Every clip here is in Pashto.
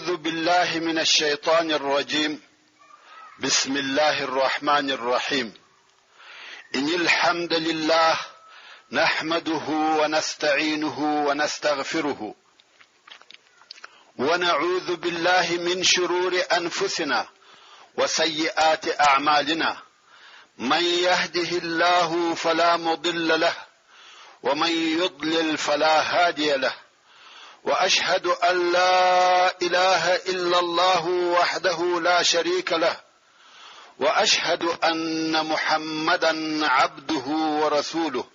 أعوذ بالله من الشيطان الرجيم. بسم الله الرحمن الرحيم. إن الحمد لله نحمده ونستعينه ونستغفره ونعوذ بالله من شرور أنفسنا وسيئات أعمالنا. من يهده الله فلا مضل له ومن يضلل فلا هادي له. وأشهد أن لا إله إلا الله وحده لا شريك له وأشهد أن محمدا عبده ورسوله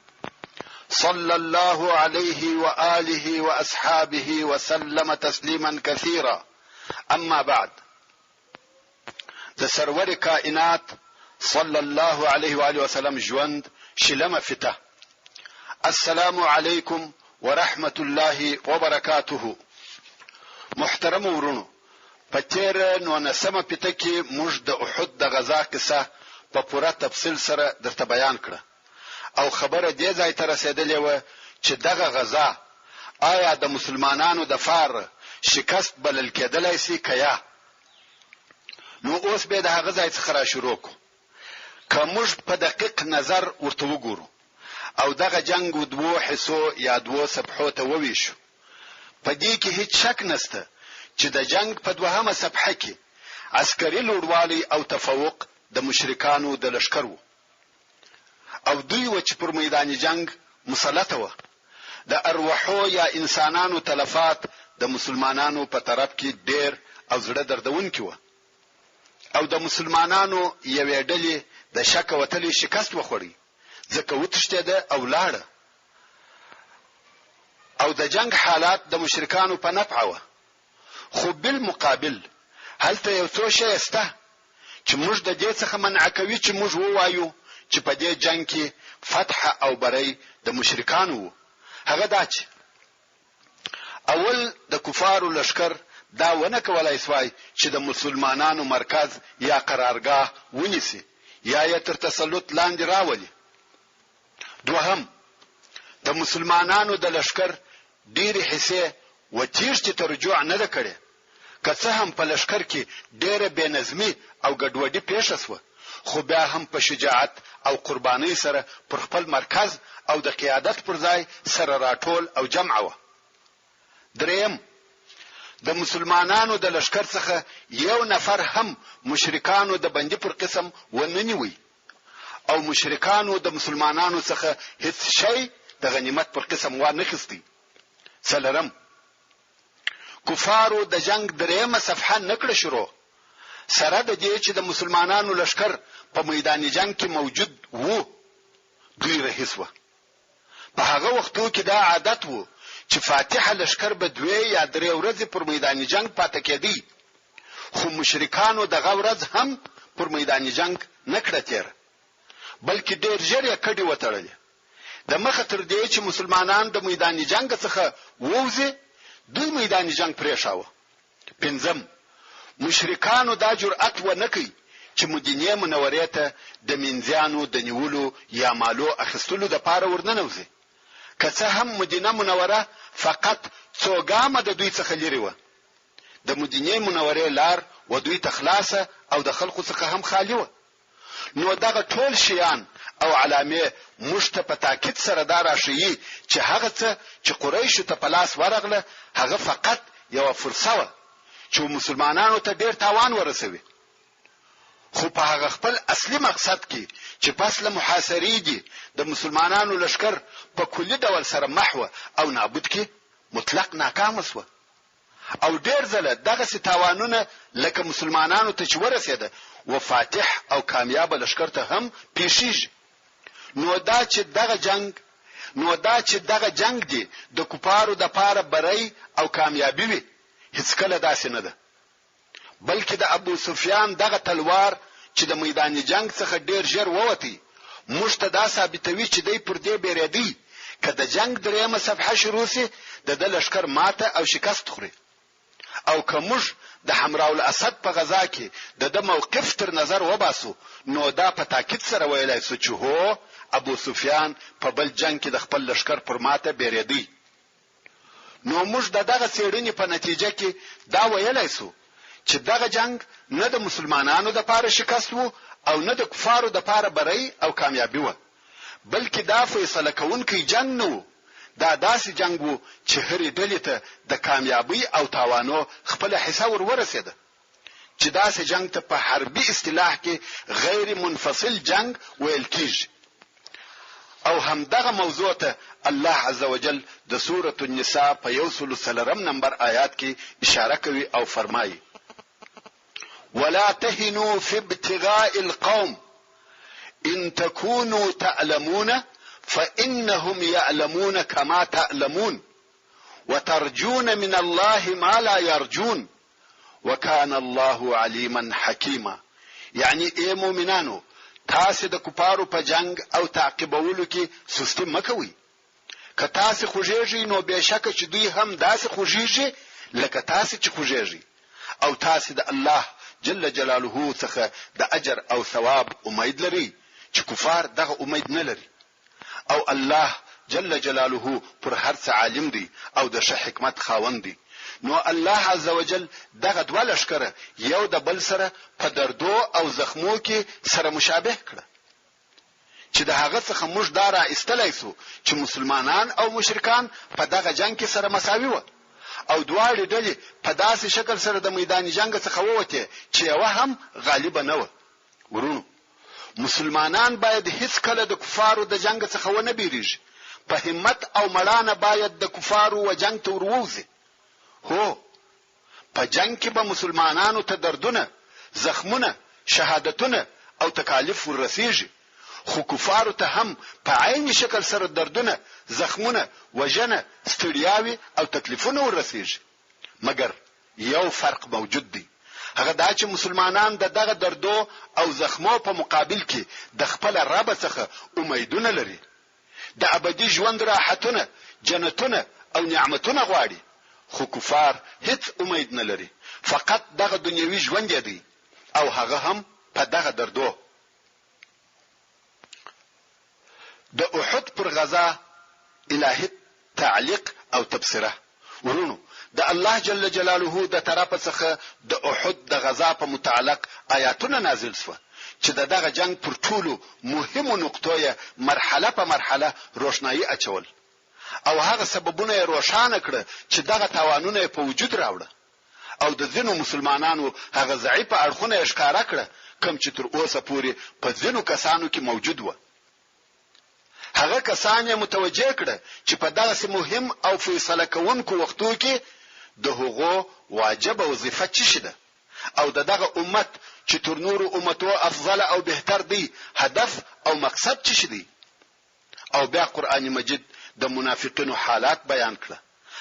صلى الله عليه وآله وأصحابه وسلم تسليما كثيرا. أما بعد، د سرور کائنات صلى الله عليه وآله وسلم ژوند شلمه فته. السلام علیکم ورحمة الله وبرکاته. محترم ورونو، په تیر 19 پته کې موږ د احد د غزا قصه په پوره تفصیل سره درته بیان کړه او خبره دې ځای ته رسیدلې و چې دغه غزا آیا د مسلمانانو د فار شکست بلل کېدلای شي کیا. نو اوس به د هغه ځای څخه را شروع کو. که موږ په دقیق نظر ورته وګورو او دغه جنگ دوو حصو یا دوو صفحو ته وویشو، په دې کې هیڅ شک نشته چې د جنگ په دوهمه صفحه کې عسکري لوړوالی او تفوق د مشرکانو د لشکر وو او دوی و چې پر میدان جنگ مسلطه و. د ارواحو یا انسانانو تلفات د مسلمانانو په طرف کې ډیر او زړه دردونکي و او د مسلمانانو یوې ډلې د شک وتلې شکست وخوړی ځکه وتښتېده او لاړه. او د جنگ حالات د مشرکانو په نفع و. خو بالمقابل هلته یو څو شی شته چې موږ د دې څخه منع کوي چې موږ ووایو چې په دې جنگ کې فتح او بری د مشرکانو وو. هغه دا چې اول د کفارو لشکر دا ونه کولای سوای چې د مسلمانانو مرکز یا قرارګاه ونیسي یا یې تر تسلط لاندې راولي. دوهم، د مسلمانانو د لشکر ډېرې حصې و تیښتې ته رجوع نه ده کړې. که څه هم په لشکر کې ډېره بېنظمي او ګډوډي پیښه سوه، خو بیا هم په شجاعت او قربانۍ سره پر خپل مرکز او د قیادت پر ځای سره راټول او جمع وه. دریم، د مسلمانانو د لشکر څخه یو نفر هم مشرکانو د بندي پر قسم ونه نیوی او مشرکانو د مسلمانانو څخه هیڅ شی د غنیمت پر قسم وانه خستی. څلورم، کفارو د جنگ دریمه صفحه نکړه شروع سره د دې چې د مسلمانانو لشکر په میدان جنگ کې موجود وو. دوی رهیس وو. په هغه وختو کې دا عادت وو چې فاتح لشکر به 2 یا 3 ورځې پر میدان جنگ پاتې کېدی، خو مشرکانو دغه ورځ هم پر میدان جنگ نکړه تیر، بلکې ډېر ژر یې کډي وتړلې. د مخه تر دې چې مسلمانان د میدان جنگ څخه ووځي، دوی میدان جنگ پرېښاوه. پنځم، مشرکانو دا جرأت ونه کړ چې مدینه منورې ته د منځیانو د نیولو یا مالو اخیستلو د پاره ورننوځي، که څه هم مدینه منوره فقط څو ګامه د دوی څخه لري و. د مدینه منورې لار و دوی ته خلاصه او د خلکو څخه هم خالی و. نو دغه ټول شیان او علامې موږ ته په تاکید سره دا راښیي چې هغه څه چې قریشو ته په لاس ورغله هغه فقط یو فرصه وه چې مسلمانانو ته ډېر تاوان ورسوي، خو په هغه خپل اصلي مقصد کې چې پس له محاصرې دي د مسلمانانو لشکر په کلي ډول سره محو او نابود کې مطلق ناکام شوه. او ډېر ځله دغسې تاوانونه لکه مسلمانانو ته چې ورسېده و فاتح او کامیاب لشکر ته هم پیښیږي. نو دا چې دغه جنگ دی د کفارو د پاره بری او کامیابی وي، هیڅ کله داسې نه ده، بلکې د ابو سفیان دغه تلوار چې د میدان جنگ څخه ډیر ژر ووتی موږ ته دا ثابتوي چې دی پر دې بیریدي که د جنگ دریمه صفحه شروع سي د لشکر ماته او شکست خوري. او که موږ د حمراء الاسد په غزا کې د موقف تر نظر وباسو، نو دا په تاکید سره ویلای شو چې هو ابو سفیان په بل جنگ کې د خپل لشکر پر ماته بیریدي. نو موږ دغه څېړنې په نتیجه کې دا ویلای سو چې دغه جنگ نه د مسلمانانو د پاره شکست وو او نه د کفارو د پاره بری او کامیابی وو، بلکې دا فیصله کوونکی جنگ نه وو. دا داسې جنگ وو چې هرې ډلې ته د کامیابی او تاوانو خپل حصہ ورسېده، چې داسې جنگ ته په حربي اصطلاح کې غیر منفصل جنگ ویل کیږي. او همدغه موضوع ته الله عزوجل د سورة النساء په 103 نمبر آیات کې اشاره کوي او فرمایي: ولا تهنوا في ابتغاء القوم ان تكونوا تعلمون فانهم يعلمون كما تعلمون وترجون من الله ما لا يرجون وكان الله عليما حكيما. يعني اي مؤمنانو، تاسو د کفارو په جنگ او تعقیبولو کې سستی مکوئ. که تاسو خوږیږئ نو بهشکه چې دوی هم داسې خوږیږي لکه تاسو چې خوږیږئ، او تاسو د الله جل جلاله څخه د اجر او ثواب امید لري چې کفار دغه امید نه لري. او الله جل جلاله پر هر څه عالم دی او د ښه حکمت خاوند دی. نو الله عزوجل دغه دوه لښکره یو د بل سره په دردو او زخمو کې سره مشابه کړه، چې د هغه څخه موږ دا را ایستلای سو چې مسلمانان او مشرکان په دغه جنگ کې سره مساوي وو، او دواړه ډلې په داسې شکل سره د میدان جنگ څخه ووته چې یو هم غالب نه و. ورونو، مسلمانان باید هیڅ کله د کفارو د جنگ څخه ونه بیریږي. په همت او مړانه باید د کفارو و جنگ ته وروځي. هو، په جنگ کې به مسلمانانو ته دردونه، زخمونه، شهادتونه او تکالیف ورسیږي، خو کفارو ته هم په عین شکل سره دردونه، زخمونه، وژنه، ستړیاوي او تکلیفونه ورسیږي. مګر یو فرق موجود دی، هغه دا چې مسلمانان د دغه دردو او زخمو په مقابل کې د خپل رب څخه امیدونه لري. د ابدي ژوند راحتونه، جنتونه او نعمتونه غواړي، خو کفار هیڅ امید نه لري، فقط دغه دنیوي ژوند دی او هغه هم په دغه دردو. د احد پر غزا الهی تعلیق او تبصره. ورونو، د الله جل جلاله د طرفه څخه د احد د غزا په متعلق آیاتونه نازل شوه چې دغه جنگ پر ټولو مهمو نقطو یې مرحله په مرحله روښنايي اچول، او هغه سببونه یې روښانه کړه چې دغه تاوانونه په وجود راوړه، او د ځینو مسلمانانو هغه ضعیف اړخونه یې ښکارا کړه کوم چې تر اوسه پورې په ځینو کسانو کې موجود و. هغه کسان یې متوجه کړه چې په دغه مهم او فیصله کوونکو وختو کې د هغو واجب وظیفه چی شده، او دغه امت چې تر نورو امتو افضل او بهتر دی هدف او مقصد چی شدی. او بیا قرآن مجید د منافقینو حالات بیان کړه،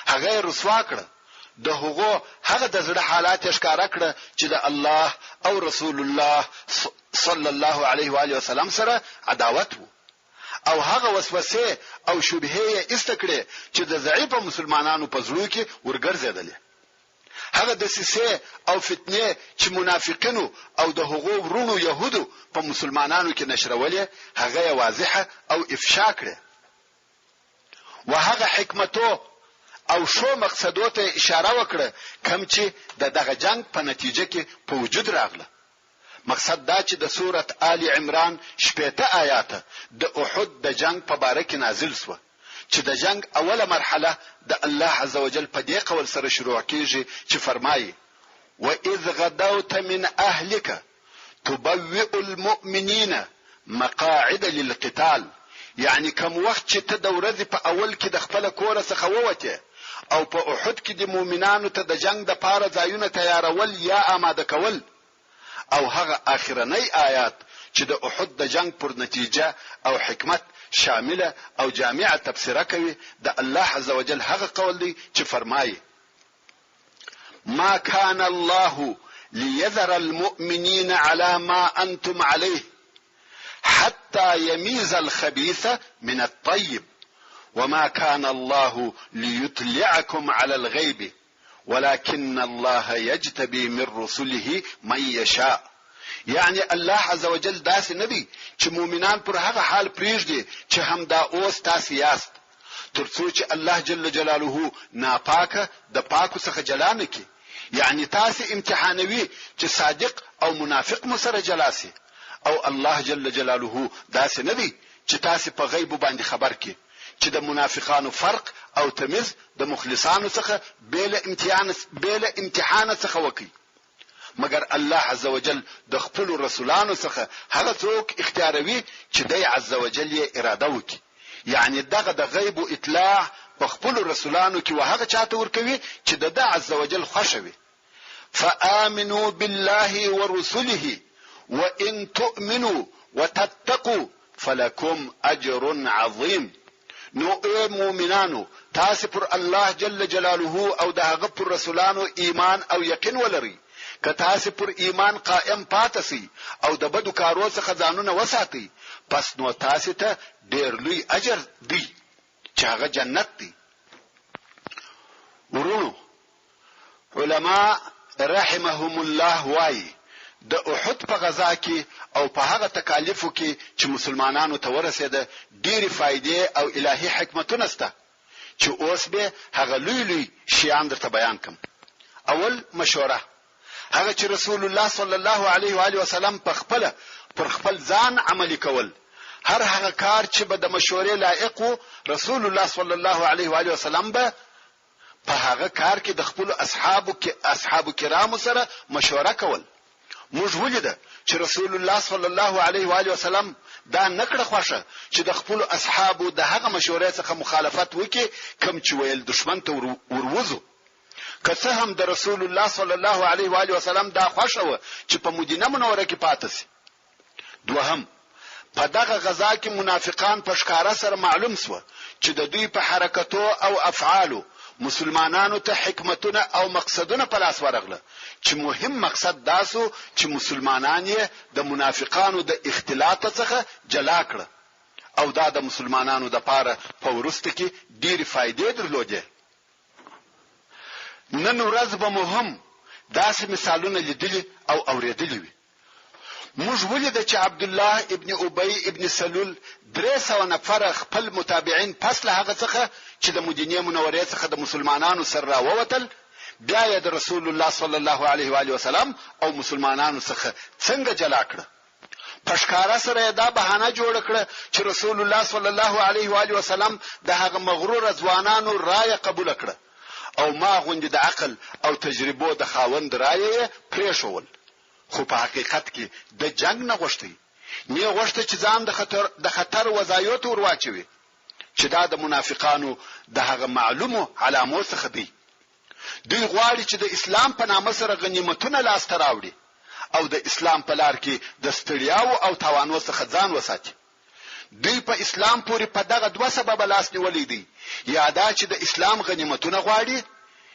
هغه رسوا کړه، د هغه د زړه حالات ښکارا کړه چې د الله او رسول الله صلی الله علیه و آله وسلم سره عداوت وو، او هغه وسوسه او شبهه یې استکړه چې د ضعیف مسلمانانو په زړه کې ورګرځیدلې. هغه د سیسه او فتنه چې منافقینو او د هغو ورونو يهودو په مسلمانانو کې نشرولې، هغه واضحه او افشا کړه، وهغه حکمتو او شو مقصدو ته اشاره وکړه کوم چې دغه جنگ په نتیجه کې په وجود راغله. مقصد دا چې د سورة آل عمران 18 آیاته د احد د جنگ په باره کې نازل شو، چې د جنگ اوله مرحله د الله عزوجل په دې قول سره شروع کیږي چې فرمایي: وَإِذْ غَدَوْتَ مِنْ أَهْلِكَ تُبَوِّئُ الْمُؤْمِنِينَ مَقَاعِدَ لِلْقِتَالِ. یعنی کوم وخت چې ته د ورځې په اول کې د خپل کور څخه ووته او په احد کې د مؤمنانو ته د جنگ د پاره ځایونه تیارول یا آماده کول، او هغه اخرنی آیات چې د احد د جنگ پر نتیجه او حکمت شامله او جامعه تفسیره کوي، د الله عزوجل هغه قول دی چې فرمایي: ما كان الله ليذر المؤمنين على ما انتم عليه حتى يميز الخبيث من الطيب وما كان الله ليطلعكم على الغيب ولكن الله يجتبي من رسله من يشاء. یعنی الله عزوجل داسې ندی چې مؤمنان پر هغه حال پریږدي چې هم دا اوس تاسو یاست، ترڅو چې الله جل جلاله ناپاکه د پاکو څخه جلا نه کړي. یعنی تاسو امتحانوي چې صادق او منافق مو سره جلا سي، او الله جل جلاله داسې نه دی چې تاسو په غیب باندې خبر کړي چې د منافقانو فرق او تمیز د مخلصانو څخه بیل امتحان څخه وکړي. مگر الله عز وجل د خپل رسولانو څخه هغه څوک اختیاروي چې د عز وجل یې اراده وکړي. یعنی دغه د غیب او اطلاع په خپل رسولانو کې وهغه چاته ورکوي چې د عز وجل خوښوي. فآمنوا بالله ورسله وإن تؤمنوا وتتقوا فلكم أجر عظيم. نو اے مؤمنانو تاسو پر الله جل جلاله او د هغه پر رسولانو ایمان او یقین ولرئ. که تاسو پر ایمان قائم پاتې او د بدو کارو څخه ځانونه وساتئ، پس نو تاسو ته ډیر لوی اجر دی چې هغه جنت دی. ورونو علما رحمهم الله وايي د احد په غزا کې او په هغه تکالیفو کې چې مسلمانانو ته ورسېده ډېری فائدې او الهي حکمتونه شته چې اوس به هغه لوی شیان درته بیان کوم. اول مشوره، هغه چې رسول الله صلی الله علیه و آله وسلم پر خپل ځان عملی کول. هر هغه کار چې به د مشورې لایق وو، رسول الله صلی الله علیه و آله وسلم به په هغه کار کې د خپل اصحابو کرامو سره مشوره کول. موږ ولیده چې رسول الله صلی الله علیه و آله وسلم دا نکړه خوښه چې د خپل اصحابو د هغه مشورې څخه مخالفت وکړي کوم چې ویل دشمن ته وروزو. که څه هم د رسول الله صلی الله علیه و آله وسلم دا خوښه و چې په مدینه منوره کې پاتې شي. دوهم، په دغه غزا کې منافقان په ښکارا سره معلوم شو چې د دوی په حرکتو او افعالو مسلمانانو ته حکمتونه او مقصدونه په لاس ورغله چې مهم مقصد داسو چې مسلمانان یې د منافقانو د اختلاط څخه جلا کړه، او دا د مسلمانانو د پاره په ورسته کې ډېری فائدې درلودې. نن ورځ به مهم داسې مثالونه لیدلي او اوریدلي وي. موږ ولیده چې عبد الله ابن ابي ابن سلول 300 نفر خپل متابعین پس له هغه څخه چې د مدینه منورې څخه د مسلمانانو سره راووتل، بیا یې د رسول الله صلی الله علیه و آله وسلم او مسلمانانو څخه څنګه جلا کړه. پښکارا سره دا بهانه جوړ کړه چې رسول الله صلی الله علیه و آله وسلم د هغه مغرور ځوانانو رائے قبول کړه او ما غوندې د عقل او تجربو د خاوند رائے پریښول. خو په حقیقت کې د جنگ نه غوښتي، نه غوښته چې ځان د خطر وضعیت ورواچوي چې دا د منافقانو د هغه معلومو علامو څخه دی. دوی غواړي چې د اسلام په نامه سره غنیمتونه لاس راوړي او د اسلام په لار کې د ستړیاو او تاوانو څخه ځان وساتي. دوی په اسلام پورې په دغه دوه سبب لاس نیولې دي، یا دا چې د اسلام غنیمتونه غواړي،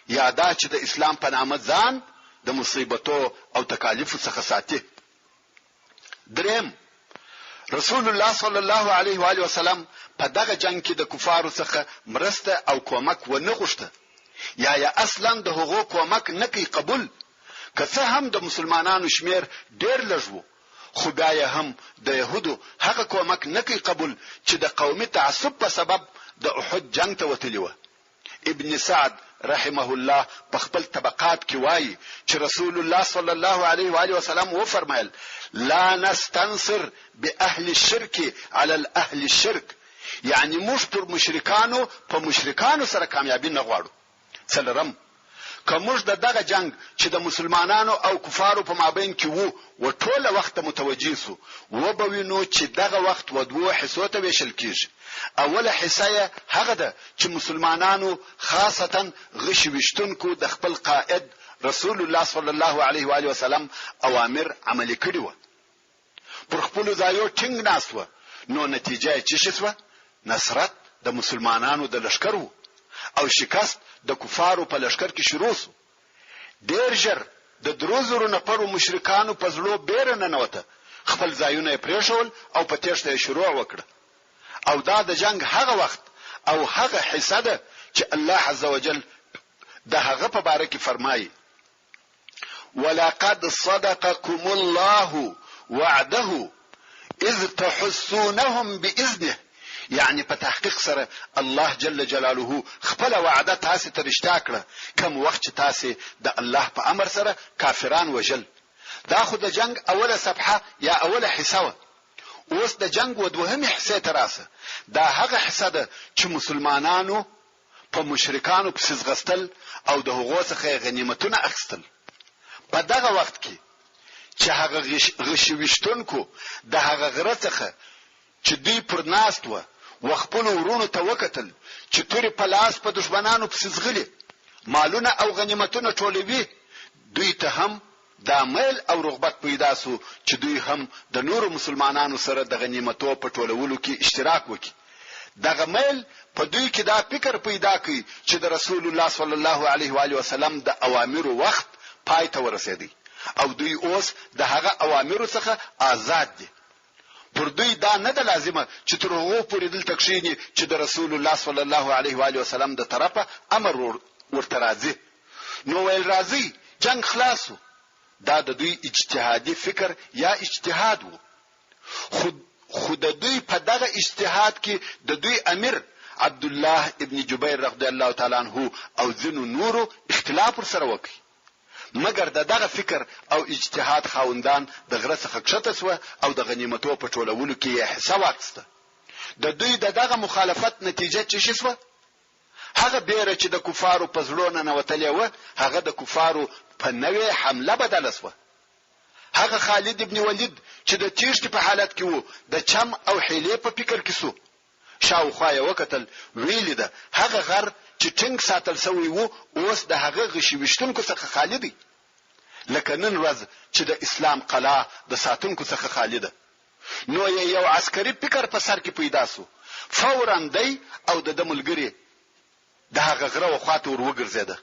یا دا چې د اسلام په نامه ځان د مصیبتو او تکالیفو څخه ساتي. دریم، رسول الله صلی الله علیه و آله وسلم په دغه جنگ کې د کفارو څخه مرسته او کومک ونه غوښته، یا اصلا د هغو کومک نه کوي قبول. که څه هم د مسلمانانو شمیر ډیر لږ وو، خو بیا هم د يهودو هغه کومک نه کوي قبول چې د قومي تعصب په سبب د احد جنگ ته وتلی و. ابن سعد رحمه الله په خپل طبقات کې وایي چې رسول الله صلی الله علیه و آله وسلم و فرمایل: لا نستنصر باهل الشرك على الاهل الشرك. یعنی موږ پر مشرکانو په مشرکانو سره کامیابی نه غواړو. څلورم، که موږ دغه جنگ چې د مسلمانانو او کفارو په مابین کې وو ټوله وخت متوجي سو، و به وینو چې دغه وخت و دوه حصو ته ویشل کیږي. اوله حصه هغه ده چې مسلمانانو خاصتا غش وشتونکو د خپل قائد رسول الله صلی الله علیه و آله وسلم اوامر عملي کړي و، پر خپل ځایو ټینګ ناست و. نو نتیجه چې شوه نصرت د مسلمانانو د لشکر وو او شکست د کفارو په لشکر کې شروع شو. ډیر ژر د 300 نفرو مشرکانو په زړه بیره نه نوته، خپل ځایونه پرېښول او په تېښته شروع وکړه. او دا د جنگ هغه وخت او هغه حصہ ده چې الله عزوجل د هغه په باره کې فرمایي: ولقد صدقكم الله وعده اذ تحسونهم باذنه یعنی په تحقیق سره الله جل جلاله خپل وعده تاسو ته رښتیا کړه کوم وخت چې تاسو د الله په امر سره کافران وجل. دا خو د جنگ اوله صفحه یا اوله حصه و. اوس د جنگ و دوهمه حصه تراسه دا هغه حصه ده چې مسلمانانو په مشرکانو په سزغستل او د هغو څخه غنیمتونه اخیستل. په دغه وخت کې چې هغه غشويشتونکو د هغه غره څخه چې دوی پر ناست و خپل ورونو ته وکتل چې توري په لاس په دشمنانو په سزغلي مالونه او غنیمتونه ټولوي، دوی ته هم دا میل او رغبت پیدا سو چې دوی هم د نورو مسلمانانو سره د غنیمتو په ټولولو کې اشتراک وکړي. دغه میل په دوی کې دا فکر پیدا کړي چې د رسول الله صلی الله علیه و علیه وسلم د اوامرو وخت پای ته ورسېدی او دوی اوس د هغه اوامرو څخه آزاد دي. پر دوی دا نه د لازمه چې تر هغه پورې دلته کښینی چې د رسول الله صلی الله علیه و علیه وسلم د طرفه امر ورته راځي. نو ویل راځي جنگ خلاصو. دا د دوی اجتهادي فکر یا اجتهاد وو. خود دوی په دغه اجتهاد کې د دوی امیر عبد الله ابن جبیر رضی الله تعالی عنہ او ځینو نورو اختلاف سره وکړي، مګر دغه فکر او اجتهاد خاوندان د غره څخه کښته سو او د غنیمتو په ټولولو کې حصہ واخیسته. د دوی دغه مخالفت نتیجه څه شوه؟ هغه بیره چې د کفارو په زړونو نوتلې و هغه د کفارو په نوې حمله بدل شوه. هغه خالد ابن ولید چې د تیښتې په حالت کې وو د چم او حیلې په فکر کې سو. شاوخوا یې وکتل ویل ده هغه غر چې ټینګ ساتل شوی وو اوس د هغه غشويشتونکو څخه خالی دی، لکه نن ورځ چې د اسلام قلعه د ساتونکو څخه خالی ده. نو یو عسکري فکر په سر کې پیدا سو. فورا دی او د ملګری د هغه غره خواته ور وګرځیده.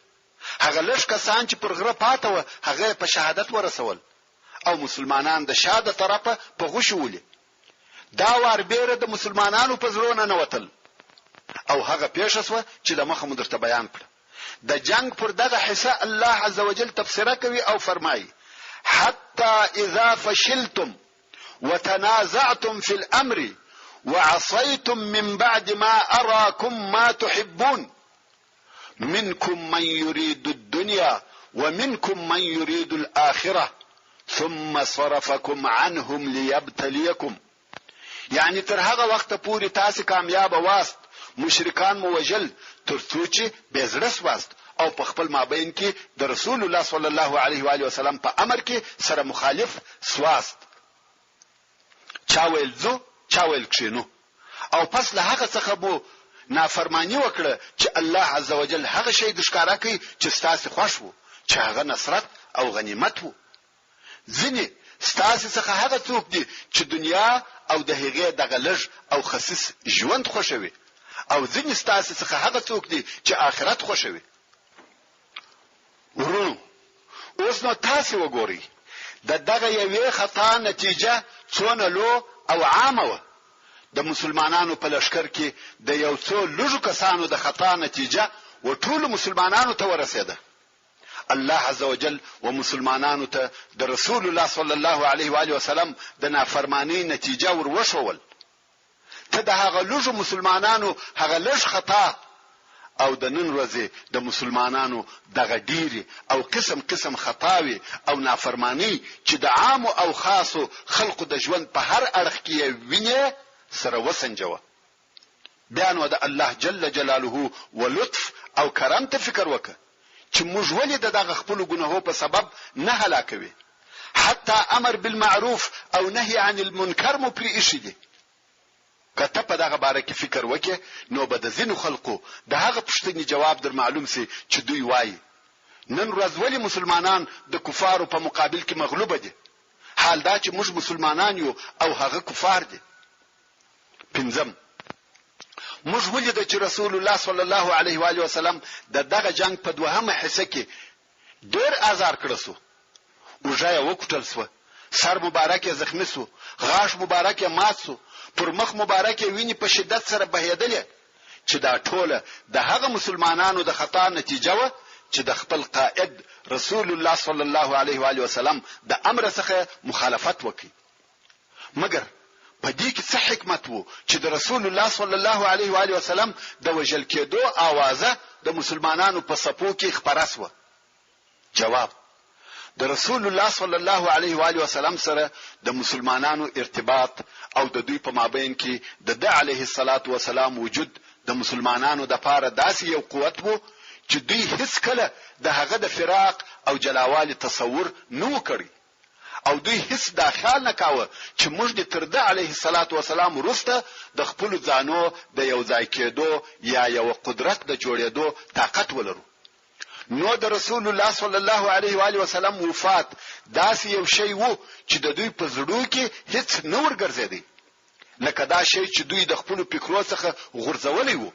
هغه لږ کسان چې پر غره پاته و هغه په شهادت ورسول او مسلمانان د شاده طرفه په غشولې. دا وار بیره د مسلمانانو په زړونو نه وتل او هغه پیښه شو چې د مخه مدرته بیان کړ. د جنگ پر دغه حصہ الله عزوجل تفسیره کوي او فرمایي حتى اذا فشلتم وتنازعتم في الامر وعصيتم من بعد ما اراكم ما تحبون منكم من يريد الدنيا ومنكم من يريد الآخرة ثم صرفكم عنهم ليبتليكم. یعنی تر هغه وخت پورې تاسو کامیاب واست، مشرکان مو وجل تر څو چې بزرس واست او په خپل مابین کې د رسول الله صلی الله علیه و علیه وسلم په امر کې سره مخالف سواست. چا ویل زو چا ویل کښینو او پس له هغه څخه بو نافرمانی وکړه چې الله عزوجل هغه شی د ښکارا کوي چې ستاسو خوښ وو، چې هغه نصرت او غنیمت وو. ځینې ستاسو څخه هغه څوک دي چې دنیا او د هغې دغه لږ او خصیص ژوند خوښوي او ځینې ستاسو څخه هغه څوک دي چې آخرت خوښوي. ورونو اوس نو تاسو وګورئ دغه یوې خطا نتیجه څونه لو او عامه وه. د مسلمانانو په لشکر کې د یو څو لږو کسانو د خطا نتیجه و ټول مسلمانانو ته ورسېده. الله عزوجل و مسلمانانو ته د رسول الله صلی الله علیه و آله وسلم د نافرمانی نتیجه وروښول. ته د هغه لږو مسلمانانو هغه لږ خطا او د نن ورځې د مسلمانانو دغه ډیری او قسم قسم خطاوي او نافرمانی چې د عام او خاصو خلقو د ژوند په هر اړخ کې ویني سره وسنجوه. بیا نو د الله جل جلاله و لطف او کرم ته فکر وکړه چې موږ ولې دغه خپل ګناهو په سبب نه هلاکوي. حتی امر بالمعروف او نهي عن المنکر مو پرې ایښی دي. کته په دغه باره کې فکر وکړه نو به د ځینو خلقو د هغه پوښتنې جواب در معلوم سي چې دوی وایي نن ورځ ولې مسلمانان د کفارو په مقابل کې مغلوب دي، حال دا چې موږ مسلمانان یو او هغه کفار دي. پنځم موږ ولیدل چې رسول الله صلی الله علیه و آله وسلم دغه جنگ په دوهمه حصہ کې ډېر آزار کړی سو. وژای وکټل سو، سر مبارک زخمی سو، غاښ مبارک مات سو، پر مخ مبارک ویني په شدت سره بهیدلې، چې دا ټوله د هغه مسلمانانو د خطا نتیجه و چې د خپل قائد رسول الله صلی الله علیه و آله وسلم د امر څخه مخالفت وکړي. مګر په دې کې څه حکمت وو چې د رسول الله صلی الله علیه و آله وسلم د وژل کېدو اوازه د مسلمانانو په صفو کې خپره شوه؟ جواب: د رسول الله صلی الله علیه و آله وسلم سره د مسلمانانو ارتباط او د دوی په مابین کې د علیه الصلاة والسلام وجود د مسلمانانو د پاره داسې یو قوت وو چې دوی هیڅ کله د هغه د فراق او جلاوالي تصور نه وکړي، او دوی هیڅ دا خیال نه کاوه چې موږ د تر علیه الصلاة والسلام وروسته د خپل ځانو د یو ځای کېدو یا یو قدرت د جوړېدو طاقت ولرو. نو د رسول الله صلی الله علیه و آله وسلم وفات داسې یو شی وو چې د دوی په زړه کې هیڅ نه ورګرځېدی، لکه دا شی چې دوی د خپل فکرو څخه غورځولې وو.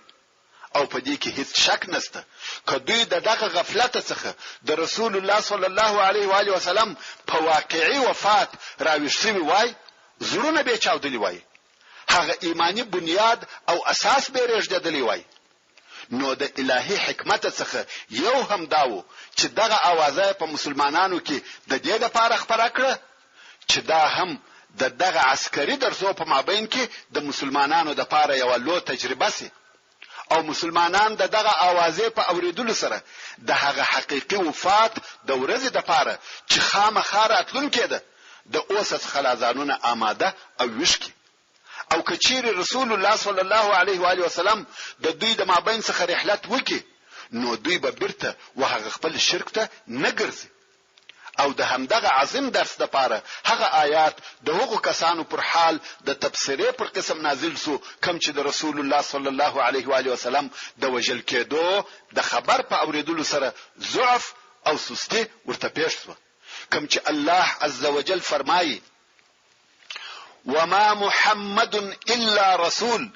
او په دې کې هیڅ شک نشته که دوی دغه غفلت څخه د رسول الله صلی الله علیه و آله وسلم په واقعي وفات راوښتي وای، زړونه به چاودلی وای، هغه ایمانی بنیاد او اساس به رېږدېدلی وای. نو د الهي حکمت څخه یو هم داو چې دغه اوازه په مسلمانانو کې د دې لپاره خبره کړه چې دا هم دغه عسکري درسو په مابین کې د مسلمانانو د لپاره یو لوی تجربه سي، او مسلمانان دغه اوازه په اوریدلو سره د هغه حقيقي وفات د ورځې د لپاره چې خامخا راتلونکې ده د اوسه خلازانونه آماده او وشکي. او کچیر رسول الله صلی الله علیه و آله وسلم د دوی د مابین څخه رحلت وکي، نو دوی به بیرته وهغه خپل شرک ته نه ګرځي. او د همدغه عظیم درس لپاره هغه آیات د هغو کسانو پر حال د تبصره پر قسم نازل سو کوم چې د رسول الله صلی الله علیه و آله وسلم د وجل کېدو د خبر په اوریدلو سره ضعف او سستی ورته پیښ شو، کوم چې الله عز وجل فرمایي: وما محمد إلا رسول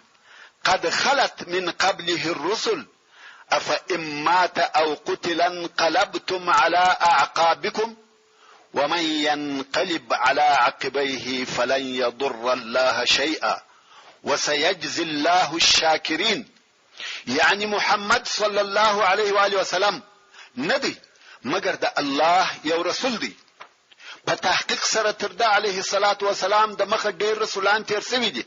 قد خلت من قبله الرسل أفإن مات أو قتل انقلبتم على أعقابكم ومن ينقلب على عقبيه فلن يضر الله شيئا وسيجزي الله الشاكرين. يعني محمد صلى الله عليه وآله وسلم ندي مگر د الله یو رسول دی. په تحقیق سره تر علیه الصلاة والسلام د مخه ډیر رسولان تیر شوي دي.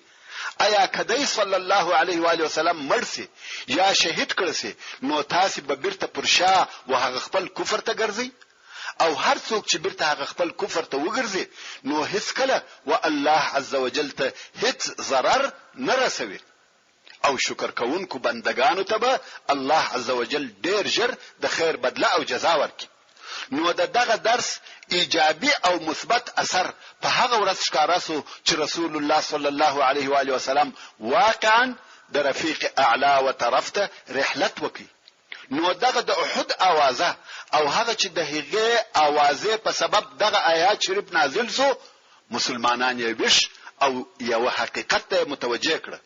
آیا کدی صلی الله علیه و آله وسلم مرسي یا شهید کړسي نو تاسو به بیرته پرشا وهغه خپل کفر ته ګرځي؟ او هر څوک چې بیرته هغه خپل کفر ته وګرځي نو هیڅ کله و الله عز وجل ته هیڅ ضرر نه رسوي. او شکر کوونکو بندگانو ته به الله عز وجل ډیر ژر د خیر بدله او جزا ورکړي. نو دغه درس ایجابي او مثبت اثر په هغه ورځ ښکارا سو چې رسول الله صلی الله علیه و آله وسلم واقعا د رفیق اعلی و طرفته رحلت وکړي. نو دغه د احد اوازه او هغه چې د هغه اوازه په سبب دغه آیات شریف نازل سو، مسلمانان یې وش او یو حقیقت ته متوجه کړه.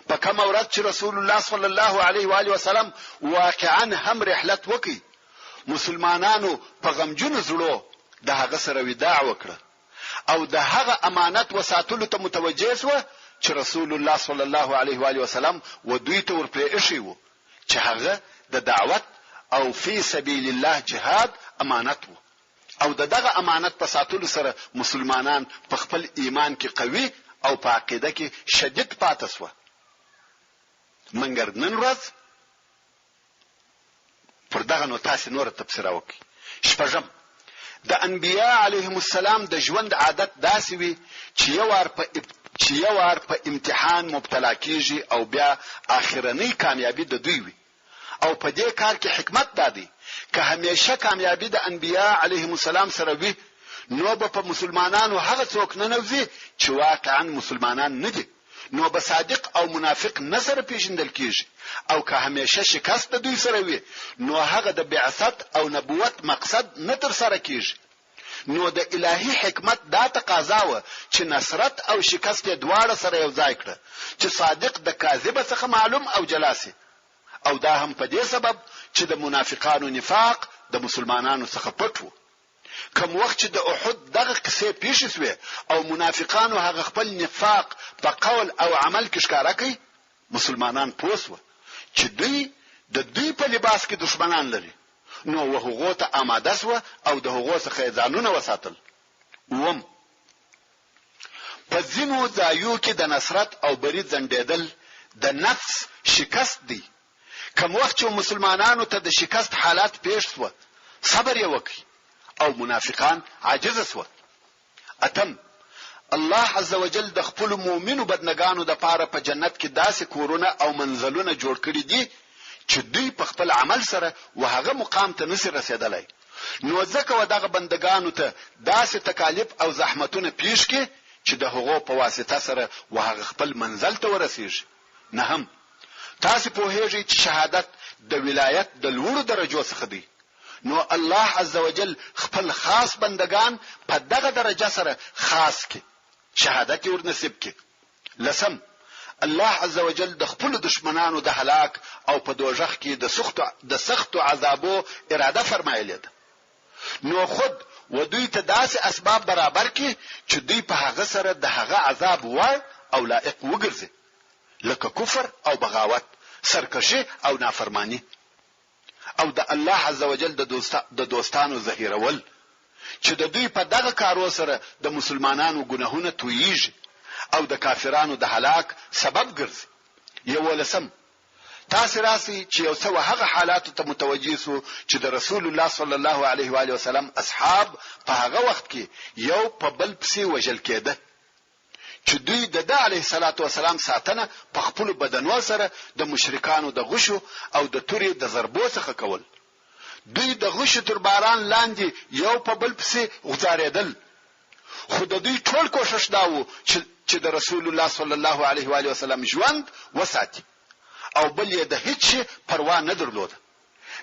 په کوم ورځ چې رسول الله صلی الله علیه و آله وسلم واقعا هم رحلت وکړي، مسلمانانو په غمجن زړه د هغه سره وداع وکړه او د هغه امانت وساتلو ته متوجه شو چې رسول الله صلی الله علیه و آله وسلم و دوی ته ورپرې ایښی وو چې هغه د دعوت او فی سبیل الله جهاد امانت وو. او دغه امانت په ساتلو سره مسلمانان په خپل ایمان کې قوي او په عقیده کې شدید پاتې شو. منګر نن ورځ پر دغه نو تاسو نور تفسیر وکړي. شپږم، د انبیاء علیهم السلام د ژوند عادت داسې وي چې یو وار په امتحان مبتلا کیږي او بیا اخرنی کامیابی د دوی وي. او په دې کار کې حکمت دادی که همیشه کامیابی د انبیاء علیهم السلام سره وي نو به په مسلمانانو هغه څوک نه نوځي چې واقعا مسلمانان نه دي، نو به صادق او منافق نه سره پیژندل کیږي. او که همیشه شکست د دوی سره وي نو هغه د بعثت او نبوت مقصد نه تر سره کیږي. نو د الهي حکمت دا تقاضا و چې نصرت او شکست دواړه سره یو ځای کړه چې صادق د کاذب څخه معلوم او جلاسي. او دا هم په دې سبب چې د منافقانو نفاق د مسلمانانو څخه پټ وو. کوم وخت چې د احد دغه قصې پیښ شوه او منافقانو هغه خپل نفاق په قول او عمل کې ښکارا کوي، مسلمانان پوسوه چې دوی په لباس کې دشمنان لري، نو وهغه ته آماده سو او د هغه څخه ځانونه وساتل. په ځینو ځایو کې د نصرت او برید ځنډېدل د نفس شکست دی. کوم وخت چې مسلمانانو ته د شکست حالات پیښ شو صبر یې وکړي او منافقان عاجز شو. اتم، الله عزوجل د خپل مؤمنو بدنګانو د پاره په جنت کې داسې کورونه او منزلونه جوړ کړي دي چې دوی په خپل عمل سره وهغه مقام ته نشي رسیدلای. نو ځکه ودغه بندگانو ته داسې تکالیف او زحمتونه پیښ کړي چې د هغو په واسطه سره وهغه خپل منزل ته ورسیږي. نه هم تاسو په هیڅ چې شهادت د ولایت د لوړو درجو څخه دی. نو الله عزوجل خپل خاص بندگان په دغه درجه سره خاص کړي، شهادت ور نصیب کړي. لسم، الله عزوجل د خپل دشمنانو د هلاک او په دوزخ کې د سخت عذابو اراده فرمایله ده. نو خود و دوی ته داسې اسباب برابر کړي چې دوی په هغه سره د هغه عذاب وړ او لائق وګرځي، لکه کفر او بغاوت، سرکشي او نافرمانی، او د الله عزوجل د دوستانو ظهیرول چې د دوی په دغه کارو سره د مسلمانانو ګناهونه تویږي او د کافرانو د هلاک سبب ګرځي. یولسم، تاسو راسي چې یو څه هغه حالات ته متوجي سو چې د رسول الله صلی الله علیه و علیه وسلم اصحاب په هغه وخت کې یو په بل پسې وژل کېده چې دوی د علیه الصلاۃ والسلام ساتنه په خپل بدنو سره د مشرکانو د غشو او د توري د ضربو څخه کول. دوی د غشو تر باران لاندې یو په بل پسې غځارېدل، خو د دوی ټول کوشش داو چې د رسول الله صلی الله علیه و علیه وسلم ژوند وساتي او بل یې د هیڅ شي پروا نه درلوده.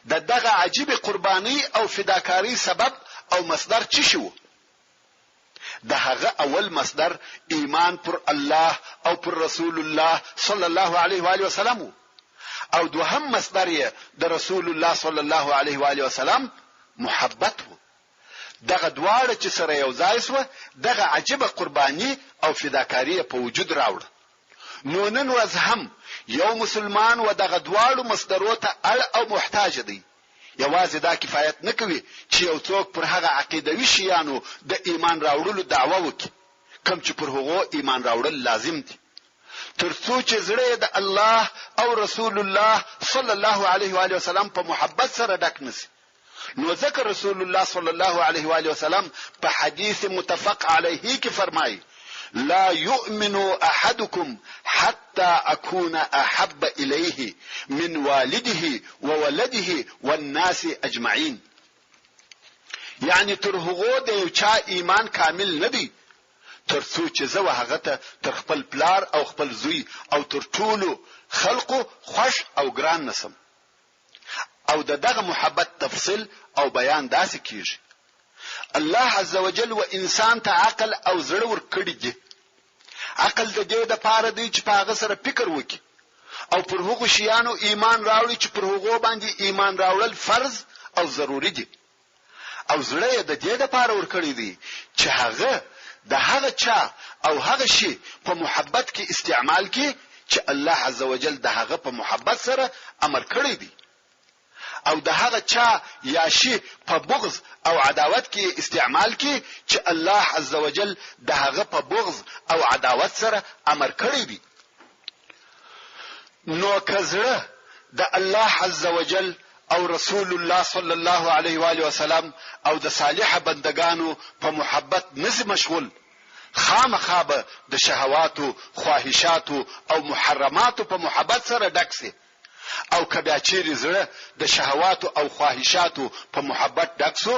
دغه عجیب قربانی او فداکاری سبب او مصدر چی شو؟ د هغه اول مصدر ایمان پر الله او پر رسول الله صلی الله علیه و علیه وسلم، او دوهم مصدر یې د رسول الله صلی الله علیه و علیه وسلم محبت وو. دغه دواړه چې سره یو ځای سو دغه عجیب قربانی او فداکاری په وجود راوړ. نو نن ورځ هم یو مسلمان و دغه دواړو مصدرو ته اړ او محتاج دی. یوازې دا کفایت نه کوي چې یو څوک پر هغه عقیدوي شیانو د ایمان راوړلو دعوه وکړي کوم چې پر هغه ایمان راوړل لازم دي، ترڅو چې زړه د الله او رسول الله صلی الله علیه و علیه وسلم په محبت سره ډک نشي. نو ذکر رسول الله صلی الله علیه و علیه وسلم په حدیث متفق علیه کې فرمایي: لا يؤمن احدكم حتى اكون احب اليه من والده وولده والناس اجمعين. یعنی تر هغه د یو چا ایمان کامل نه دی ترڅو چې زه هغه ته تر خپل پلار او خپل زوی او تر ټولو خلقو خوش او ګران نسم. او دغه محبت تفصیل او بیان داسې کیږي. الله عزوجل و انسان ته عقل او زړه ور کړی دی. عقل د دې د پاره دی چې په هغه سره فکر وکړي او پر هغه شیانو ایمان راوړي چې پر هغه باندې ایمان راوړل فرض او ضروری دي. او زړه د دې د پاره ور کړی دی چې هغه د هغه چا او هغه شی په محبت کې استعمال کړي چې الله عزوجل د هغه په محبت سره امر کړی دی، او د هغه چا یا شی په بغض او عداوت کې استعمال کی چې الله عزوجل د هغه په بغض او عداوت سره امر کړی دی. نو کزړه د الله عزوجل او رسول الله صلی الله علیه و آله وسلم او د صالح بندگانو په محبت نس مشغول، خامخابه د شهواتو، خواهشاتو او محرماتو په محبت سره ډک سي. او کبیا چیرې زړه د شهواتو او خواهشاتو په محبت ډک سو،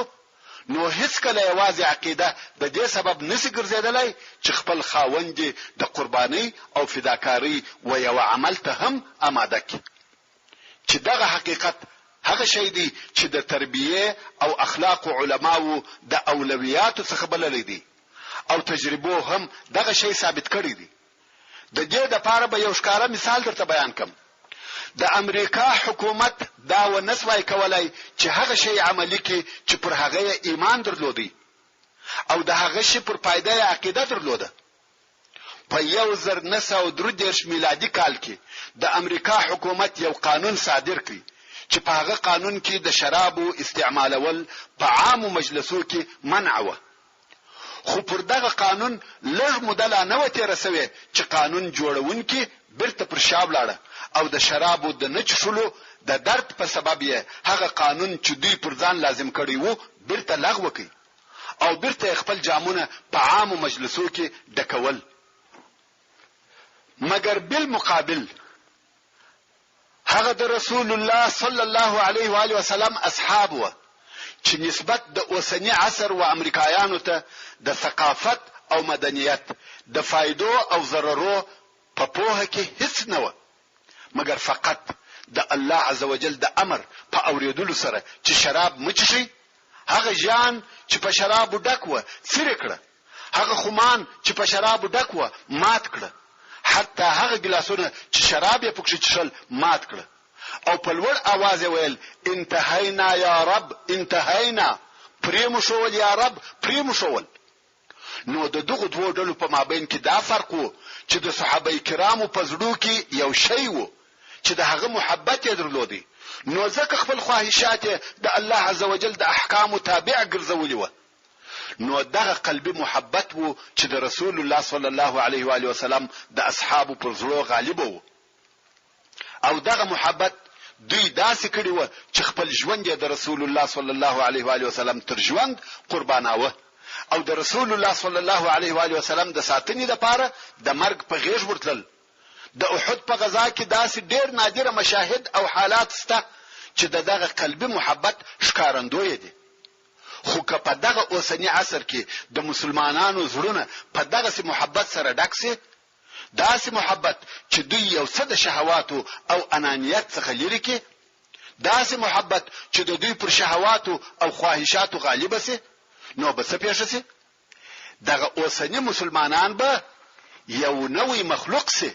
نو هیڅ کله یوازې عقیده د دې سبب نسی ګرځیدلای چې خپل خاوند د قربانی او فداکاری و یو عمل ته هم آماده کی. چې دغه حقیقت هغه شی دی چې د تربیه او اخلاق علماو د اولویاتو څخه بلل دي، او تجربو هم دغه شی ثابت کړی دی. د دې د پاره به یو ښکارا مثال درته بیان کوم. د امریکا حکومت دا و نسوای کولای چې هغه شی عملی کی چې پر هغه ایمان درلودي او د هغه شی پر پایده عقیده درلوده. په 1933 میلادي کال کې د امریکا حکومت یو قانون صادر کړ چې په هغه قانون کې د شرابو استعمالول په عام مجلسو کې منع و، خو پر دغه قانون لږ موده لا نه و تېره سوې چې قانون جوړونکي بیرته پر شا ولاړه او د شرابو د نه څښلو د درد په سبب یې هغه قانون چې دوی پر ځان لازم کړی وو بیرته لغوه کړي او بیرته خپل جامونه په عامو مجلسو کې ډکول. مګر بالمقابل هغه د رسول الله صلی الله علیه و آله وسلم اصحاب و چې نسبت د اوسنی عصر و امریکایانو ته د ثقافت او مدنیت د فایدو او ضررو په پوهه کې هیڅ نه و مګر فقط د الله عزوجل د امر په اوریدلو سره چې شراب مچشي هغه ځان چې په شرابو ډک و سره کړه، هغه خمان چې په شرابو ډک و مات کړه، حتی هغه ګلاسونه چې شراب یې پکې چشل مات کړه او په لوړ आवाज ویل انتهینا یا رب انتهینا، پریم شول یا رب پریم شول. نو د دغه دوه ډلو په مابین کې دا فرق وو چې د صحابه کرامو په زړه کې یو شی وو چې د هغه محبت یې درلودي، نو ځکه خپل خواهشات د الله عزوجل د احکام تابع ګرځولي و. نو دغه قلبي محبت وو چې د رسول الله صلی الله علیه و آله وسلم د اصحابو پر زړه غالب وو او دغه محبت دوی داسې کړی و چې خپل ژوند د رسول الله صلی الله علیه و آله وسلم تر ژوند قرباناوه او د رسول الله صلی الله علیه و آله وسلم د ساتنې لپاره د مرګ په غیږ ورتلل. د احد په غزا کې داسې ډېر نادره مشاهد او حالات شته چې دغه قلبي محبت ښکارندوی دي. خو که په دغه اوسنی عصر کې د مسلمانانو زړونه په دغه محبت سره ډک سي، داسې محبت چې دوی یو څه د شهواتو او انانیت څخه لري کې، داسې محبت چې د دوی پر شهواتو او خواهشاتو غالب سي، نو به څه پیښ سي؟ دغه اوسنی مسلمانان به یو نوې مخلوق سي،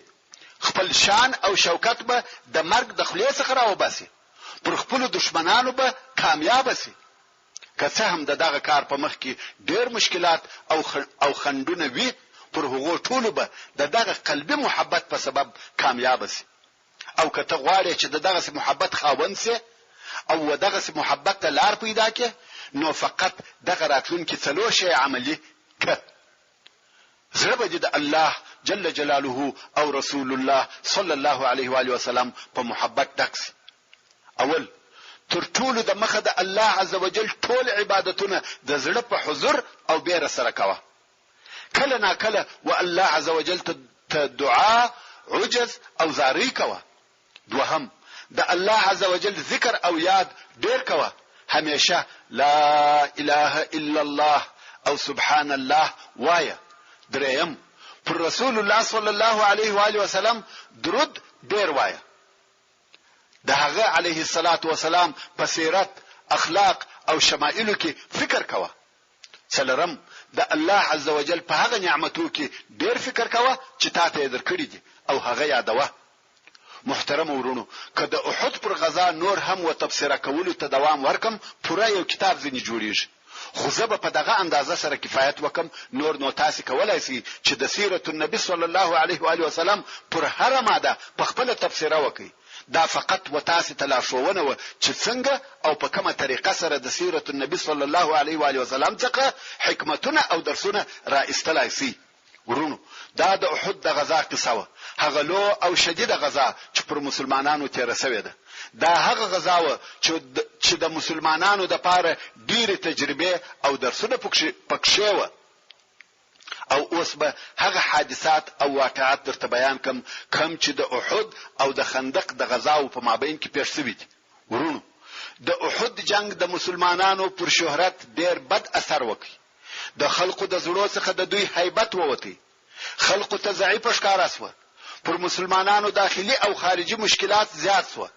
خپل شان او شوکت به د مرګ د خلیې څخه راوباسي، پر خپل دشمنانو به کامیاب سي. که څه هم دغه کار په مخ کې ډېر مشکلات او خندونه وي، پر هغو ټولو به دغه قلبي محبت په سبب کامیاب سي. او که ته غواړې چې دغه محبت خاوند سي او دغه محبت ته لار پیدا کړې، نو فقط دغه راتلونکي څلور شی عملي کړه. زړه به د الله جل جلاله او رسول الله صلی الله علیه و آله وسلم په محبت ډک سي. اول تر ټولو د مخه د الله عزوجل ټول عبادتونه د زړه په حضور او بیره سره کوه. کله نا کله و الله عزوجل ته دعا عجز او زاری کوه. دوهم د الله عزوجل ذکر او یاد ډیر کوه، همیشه لا اله الا الله او سبحان الله وایه. دریم پر رسول الله صلی الله علیه و آله وسلم درود ډیر وایه، د هغه علیه الصلاة والسلام په سیرت، اخلاق او شمائلو کې فکر کوه. څلورم د الله عزوجل په هغه نعمتو کې ډیر فکر کوه چې تاسو درکړي دي او هغه یادوه. محترم ورونو، که د احد پر غزا نور هم و تفسیر کولو ته دوام ورکم، پوره یو کتاب ځنی جوړیږي. خو زه به په دغه اندازه سره کفایت وکم، نور نو تاسو کولای شئ چې د سیرت النبی صلی الله علیه و آله وسلم پر هر ماده په خپل تفسیر وکړئ. دا فقط و تاسو ته لارښوونه و چې څنګه او په کومه طریقه سره د سیرت النبی صلی الله علیه و آله وسلم څخه حکمتونه او درسونه را استلای شي. ورونو، دا د احد د غزا قصه و، هغه لو او شدید غزا چې پر مسلمانانو تیر شوې ده. دا هغه غزا و چې د مسلمانانو د پاره ډیره تجربه او درسونه پکښې و. او اوس به هغه حادثات او واقعات درته بیان کم چې د احد او د خندق د غزاو په مابین کې پیښ شوي دي. ورونو، د احد جنگ د مسلمانانو پر شهرت ډیر بد اثر وکړي. د خلقو د زړه څخه د دوی هیبت ووتی، خلقو ته ضعیف ښکارا سو، پر مسلمانانو داخلي او خارجي مشکلات زیات سو،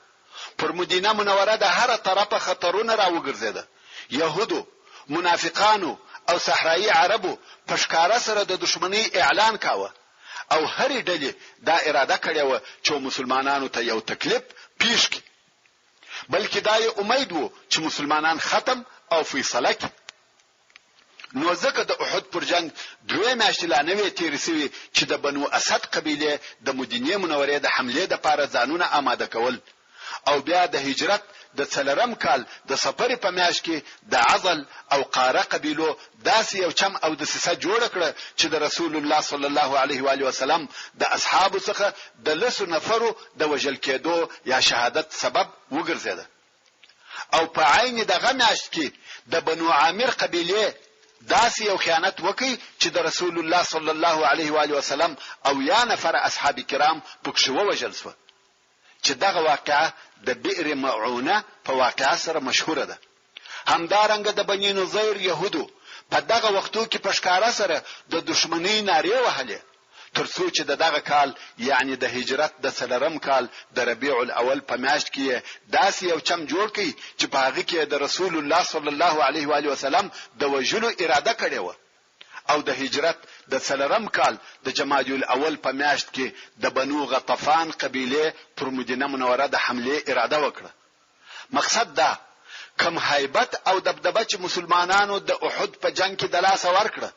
پر مدینه منوره د هر طرفه خطرونه راوګرځیدل. يهودو، منافقانو او صحرایي عربو په ښکارا سره د دشمنی اعلان کاوه او هرې ډلې دا اراده کړې و چې مسلمانانو ته یو تکلیف پیښ کړي، بلکې دا یې امید وو چې مسلمانان ختم او فیصله کړي. نو ځکه د احد پر جنگ دوه میاشتې لا نه وې تېرې شوې چې د بنو اسد قبیله د مدینه منورې د حمله لپاره ځانونه آماده کول او بیا د هجرت د څلورم کال د سفر په میاشت کې د عضل او قاره قبیلو داسې یو چم او د سیسه جوړ کړ چې د رسول الله صلی الله علیه و آله وسلم د اصحابو څخه د لسو نفرو د وژل کېدو یا شهادت سبب وګرځیده. او په عین دغه میاشت کې د بنو عامر قبیله داسې یو خیانت وکړي چې د رسول الله صلی الله علیه و آله وسلم او یا نفر اصحاب کرام پکښ ووژل شو، چې دغه واقعه د بئر معونه په واقعه سره مشهوره ده. همدارنګه د بنی نظیر يهودو په دغه وختو کې په ښکارا سره د دشمنی نارې وهلې، ترڅو چې دغه کال یعنی د هجرت د څلورم کال د ربيع الاول په میاشت کې داسې یو چم جوړ کړي چې په هغه کې د رسول الله صلی الله علیه و آله وسلم د وجلو اراده کړې و. او د هجرت د څلورم کال د جمادی الاول په میاشت کې د بنو غطفان قبیله پر مدینه منوره د حمله اراده وکړه. مقصد دا کم هیبت او دبدبه چې مسلمانانو د احد په جنگ کې د لاس ورکړه،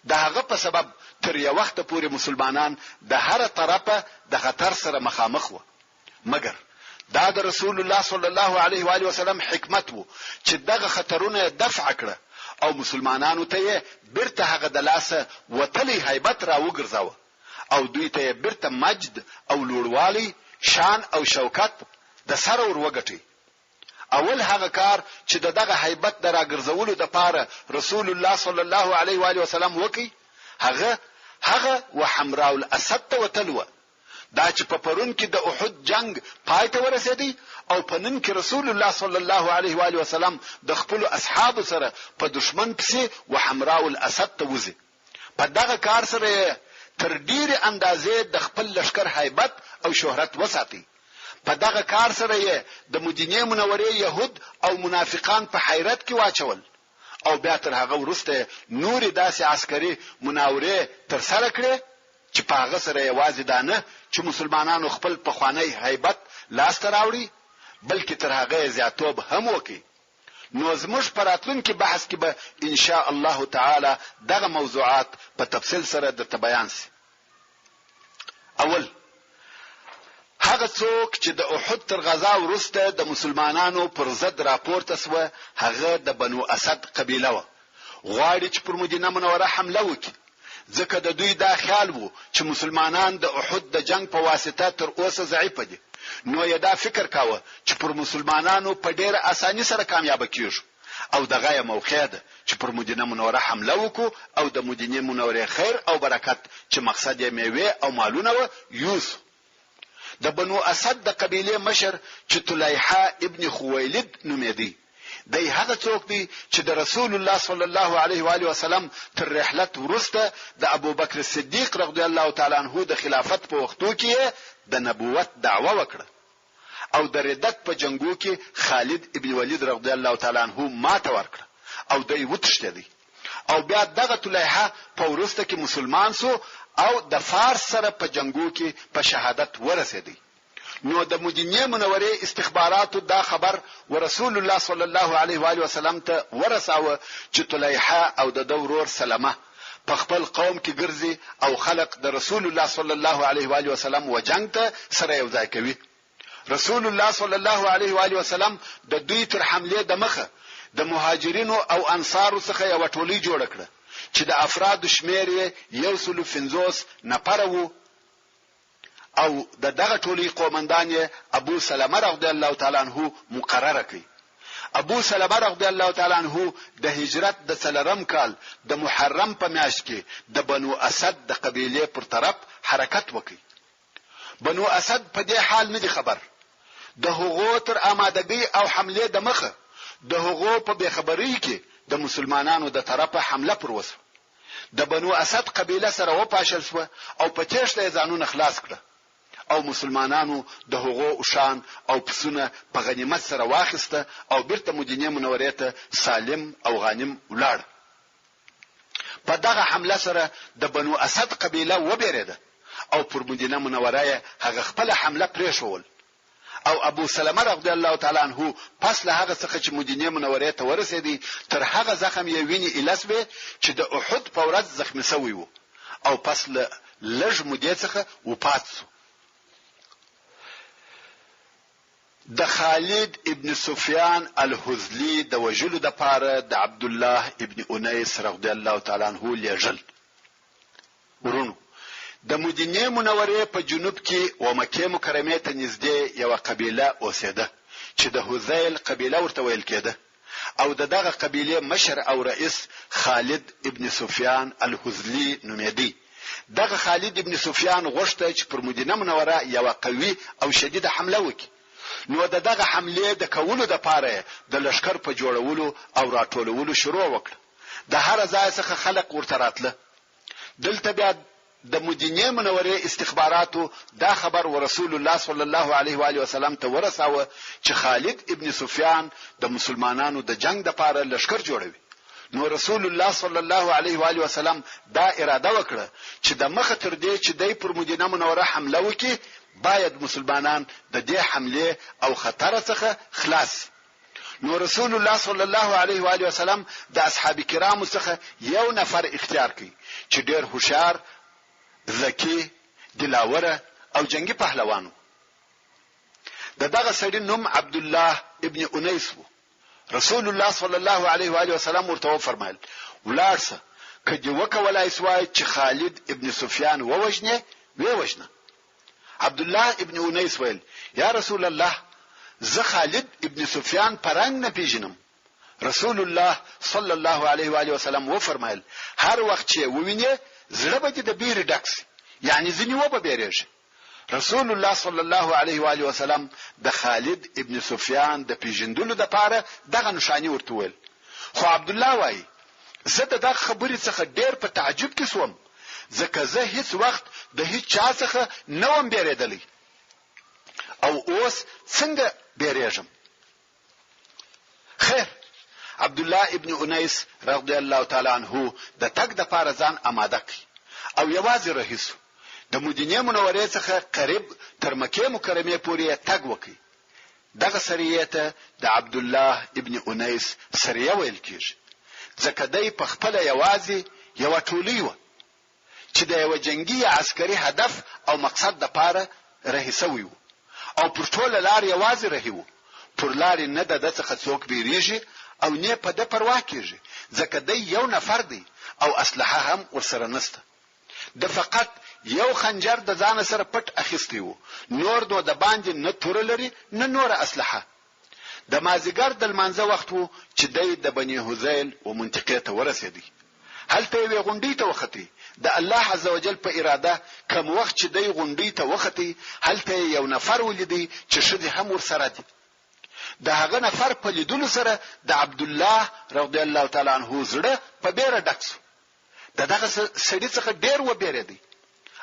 د هغه په سبب تر یو وخت پورې مسلمانان د هر طرفه د خطر سره مخامخ وو. مګر دا د رسول الله صلی الله علیه و آله وسلم حکمت وو چې دغه خطرونه دفع کړه او مسلمانانو ته برته هغه د لاسه وتلی هیبت را وګرځاوه او دوی ته برته مجد او لوړوالی، شان او شوکت د سره ور وګټي. اول هغه کار چې دغه هیبت درا ګرځولو د پاره رسول الله صلی الله علیه و آله وسلم وکي هغه وحمراء الاسد ته وتلوه. دا چې په پرون کې د احد جنگ پای ته ورسېدی او په نن کې رسول الله صلی الله علیه و آله وسلم د خپل اصحاب سره په دشمن پسې وحمراء الاسد ته وځي. په دغه کار سره تر ډیره اندازې د خپل لشکر هیبت او شهرت وساتي. په دغه کار سره د مدینه منورې يهود او منافقان په حیرت کې واچول او بیا تر هغه وروسته نور داسې عسکري مناورې تر سره کړې چې په هغه سره یوازې دانه چې مسلمانانو خپل پخوانی هیبت لاس ته راوړي، بلکې تر هغه زیاتوب هم وکړي. نو زموږ په راتلونکي بحث کې به ان شاء الله تعالی دغه موضوعات په تفصیل سره درته بیان شي. اول هغه څوک چې د احد تر غزا وروسته د مسلمانانو پر ضد راپورته سو هغه د بنو اسد قبیله و، غواړي چې پر مدینه منوره حمله وکړي، ځکه د دوی دا خیال وو چې مسلمانان د احد د جنگ په واسطه تر اوسه ضعیف دي. نو یې دا فکر کاوه چې پر مسلمانانو په ډېر اساني سره کامیاب کیږي او دغه یې موقع ده چې پر مدینه منوره حمله وکړو او د مدینه منوره خیر او برکت چې مقصد یې میوه او مالونه و یوسف. د بنو اسد د قبیله مشر چې طلیحه ابن خویلد نومېدی، دی هغه څوک دی چې د رسول الله صلی الله علیه و آله وسلم تر رحلت وروسته د ابوبکر صدیق رضی الله تعالی عنہ د خلافت په وختو کې د نبوت دعوه وکړه او د ردت په جنگو کې خالد ابن ولید رضی الله تعالی عنہ ماته ورکړه او دی وتښتېدی او بیا دغه طلیحه په وروسته کې مسلمان سو او د فارس سره په جنگو کې په شهادت ورسېدی. نو د مدینه منورې استخباراتو دا خبر ورسول الله صلی الله علیه و آله وسلم ته ورساوه چې طلیحه او د دورور سلمہ په خپل قوم کې ګرځي او خلق د رسول الله صلی الله علیه و آله وسلم و جنگ ته سره یو ځای کوي. رسول الله صلی الله علیه و آله وسلم د دوی تر حمله د مخه د مهاجرینو او انصارو څخه یو ټولي جوړ کړه چې د افراد شمیر 150 نفر وو او دغه ټولي قومندان ابو سلمہ رضی الله تعالی عنہ مقرره کړي. ابو سلمہ رضی الله تعالی عنہ د هجرت د څلورم کال د محرم په میاشت کې د بنو اسد د قبیله پر طرف حرکت وکړي. بنو اسد په دې حال نه دي خبر، د هغو تر آمادګۍ او حمله د مخه د هغو په بخبرۍ کې د مسلمانانو د طرفه حمله پر وسو. د بنو اسد قبیله سره و پاشل شو او په تېښته ځانونه خلاص کړه او مسلمانانو د هغو شان او پسونه په غنیمت سره واخیسته او بیرته مدینه منورې ته سالم او غانم ولاړ. په دغه حمله سره د بنو اسد قبیله وبېرېده او پر مدینه منوره هغه خپل حمله پرېښول او ابو سلمہ رضی الله تعالی عنہ پس له هغه څخه چې مدینه منورې ته ورسېدی تر هغه زخم یې ویني الاسبه چې د احد په ورځ زخمی شوی وو او پس له لږ مودې څخه وفات شو. د خالد ابن سفیان الحذلی د وجلو د پاره د عبد الله ابن انیس رضی الله تعالی عنہ لېږل. ورونو د مدینه منوره په جنوب کې و مکه مکرمه ته نږدې یو قبیله اوسېده چې د حذیل قبیله ورته ویل کېده او دغه قبیله مشر او رئیس خالد ابن سفیان الحذلی نومېدی. دغه خالد ابن سفیان غوښته چې پر مدینه منوره یو قوي او شدیده حمله وکړي. نو دغه حمله د کولو د پاره د لشکر په جوړولو او راټولولو شروع وکړه. د هر ځای څخه خلق ورته راتله. دلته بیا د مدینه منوره استخباراتو دا خبر ورسول الله صلی الله علیه و آله وسلم ته ورساوه چې خالد ابن سفیان د مسلمانانو د جنگ د پاره لشکر جوړوي. نو رسول الله صلی الله علیه و آله وسلم دا اراده وکړه چې د مخه تر دې چې دای پر مدینه منوره حمله وکړي باید مسلمانان د دې حمله او خطر څخه خلاص. نو رسول الله صلی الله علیه و آله وسلم د اصحاب کرامو څخه یو نفر اختیار کړي چې ډېر هوښیار، ذکی، دلاوره او جنگي پهلوانو. دغه سړي نوم عبد الله ابن انیس وو. رسول الله صلی الله علیه و آله وسلم ورته فرمایل ولارسه کدی وکولای سوای چې خالد ابن سفیان ووجنه ووجنه. عبد الله ابن انیس ویل یا رسول الله زه خالد ابن سفیان پرنګ نه پیژنم. رسول الله صلی الله علیه و آله وسلم و فرمایل هر وخت چې ووینه زړه به د بیر ډکس، یعنی ځنی و به بیرېږي. رسول الله صلی الله علیه و آله وسلم د خالد ابن سفیان د پیژندلو د پاره دغه نشانی ورته ویل. خو عبد الله وای زه دغه خبرې څخه ډېر په تعجب کې سوم ځکه زه هیڅ وخت د هیڅ چا څخه نوم بیرېدلی او اوس څنګه بیرېږم. خیر عبد الله ابن انیس رضی الله تعالی عنہ د تک د پاره ځان آماده کړ او یوازې رهیسو د مدینه منوره څخه قریب تر مکه مکرمه پورې تګ وکړي. دغه سریه ته د عبد الله ابن انیس سریه ویل کېږي ځکه دای په خپل یوازې یو ټولي و چې د یو جنگي عسکري هدف او مقصد د پاره رهیسوي وو او پر ټول لار یوازې رهیو. پر لار نه د څخه څوک بیریږي او نه په د پروا کېږي ځکه د یو نفر دی او اسلحه هم ورسره نشته. د فقط یو خنجر د ځان سره پټ اخیستی وو، نور نو د باندې نه تور لري نه نور اسلحه. د مازیګر د لمانځه وخت وو چې د بني حذیل و منطقه ته ورسېدی. هلته وی غونډې ته وختي د الله عزوجل په اراده کوم وخت چې د غونډې ته وختي هلته یو نفر ولیدي چې شدي هم ورسره دي. د هغه نفر په لیدلو سره د عبد الله رضی الله تعالی عنہ زړه په بیره ډکسو. دغه سړي څخه ډېر و بیرېدی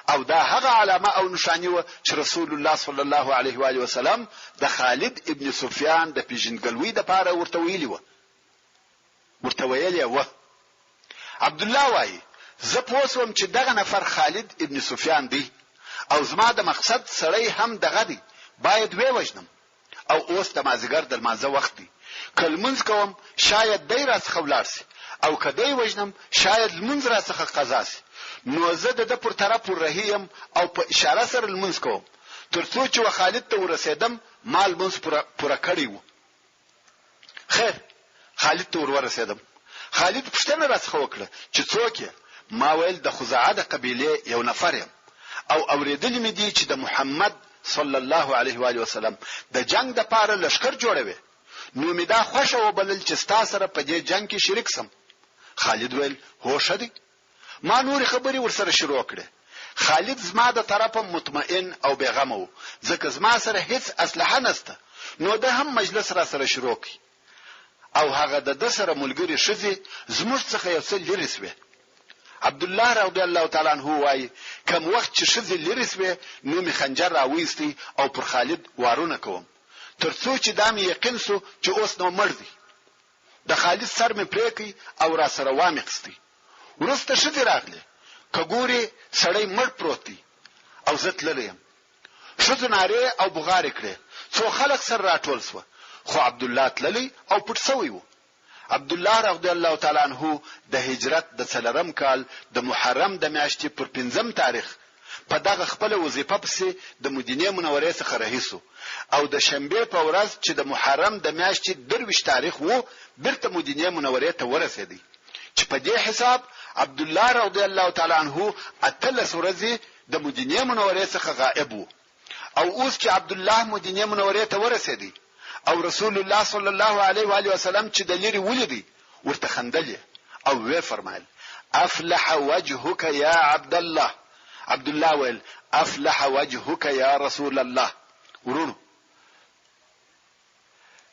او دا هغه علامه او نشانی و چې رسول الله صلی الله علیه و آله وسلم د خالد ابن سفیان د پیژنګلوي د پاره ورته ویلی و. عبد الله وای زه پوسوم چې دغه نفر خالد ابن سفیان دی او زما د مقصد سړی هم دغه دی، باید وی وجنم او اوس د مازیګر د لمانځه وخت دی. کلمنځ کوم شاید دای راس خولارسي او کدی وجنم شاید لمنځ را څخه قضا سي. نو زه د پر طرف رهیم او په اشاره سره لمنځ کوم ترڅو چې خالد ته ورسېدم مال منځ پورا کړی وو. خیر خالد ته ورسېدم. خالد پښتنه راڅخه وکړه چې څوک یې؟ ما ویل د خزاعه د قبیله یو نفر یم او اوریدلی مې دي چې د محمد صلی الله علیه و آله وسلم د جنگ د پاره لشکر جوړوي. نو مې دا خوښه وبلل چې تاسو سره په دې جنگ کې شریک سم. خالد ویل هو شدی. ما نور خبري ورسره شروع کړه. خالد زما د طرفه مطمئن او بیغمه وو ځکه زما سره هیڅ اسلحه نشته. نو ده هم مجلس را سره شروع کړ او هغه د سره ملګری شذي زموږ څخه یو څه لري سوی. عبد الله رضی الله تعالی عنہ وای کوم وخت چې شذي لري سوی نو می خنجر راويستي او پر خالد وارونه کوم ترڅو چې دا می یقین سو چې اوس نو مړ دی. د خالد سر می پریکي او را سره وامخستي. ورسته شذي راغله کګوري سړی مړ پروت دی او زت لریم. شذو ناره او بغار کړي څو خلک سره راټول سو خو عبد الله تللی او پټ سوی وو. عبد الله رضی الله تعالی عنہ د هجرت د 3 کال د محرم د میاشتې پر 5 تاریخ په دغه خپل وظیفه پسې د مدینه منورې څخه رهیسو او د شنبه په ورځ چې د محرم د میاشتې 23 تاریخ وو بیرته مدینه منورې ته ورسېدی چې په دې حساب عبد الله رضی الله تعالی عنه اتلس ورځې د مدینه منورې څخه غائب وو او اوس چې عبد الله مدینه منورې ته ورسېدی او رسول الله صلی الله علیه و آله وسلم چې د لری ولیدي ورته خندل او وی فرمایل افلح وجهك يا عبد الله عبد الله ویل افلح وجهك يا رسول الله ورونو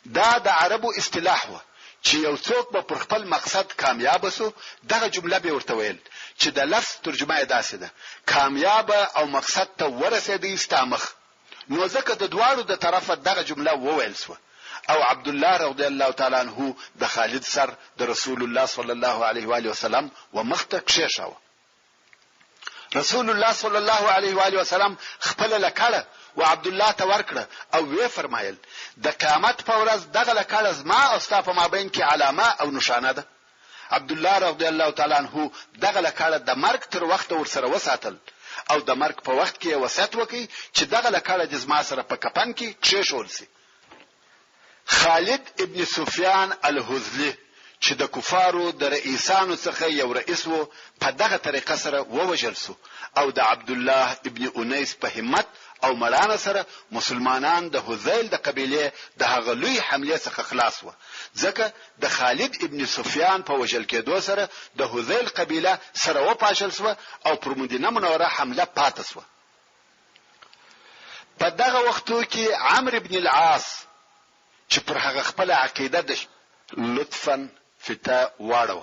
دا د عربو اصطلاح و چې یو څوک به پر خپل مقصد کامیاب شو دغه جمله به ورته ویل چې د لفظ ترجمه یې داسې ده کامیاب او مقصد ته ورسېدی استامخ نو ځکه د دواړو د طرفه دغه جمله وویل شو او عبد الله رضی الله تعالی عنہ د خالد سر د رسول الله صلی الله علیه و آله وسلم ومخته کښېښاوه رسول الله صلی الله علیه و آله وسلم خپل لکړه و عبد الله ته ورکړه او وی فرمایل د قیامت په ورځ دغه لکړه زما او ستا په مابین کې علامه او نشانه ده عبد الله رضی الله تعالی عنہ دغه لکړه د مرګ تر وخت ورسره وساتل او د مرګ په وخت کې وصیت وکړي چې دغه لکړه د زما سره په کفن کې کښېښول شي خالد ابن سفیان الهذلی چې د کفارو د رئیسانو څخه یو رئیس وو په دغه طریقه سره ووجل شو او د عبد الله ابن انیس په همت او مړانه سره مسلمانان د هذیل د قبیله د هغه لوی حمله څخه خلاص وو ځکه د خالد ابن سفیان په وجل کېدو سره د هذیل قبیله سره وپاشل شو او پر مدینه منوره حمله پاتې شو په دغه وختو کې عمرو ابن العاص چې پر هغه خپل عقیده د لطفا فتا واړو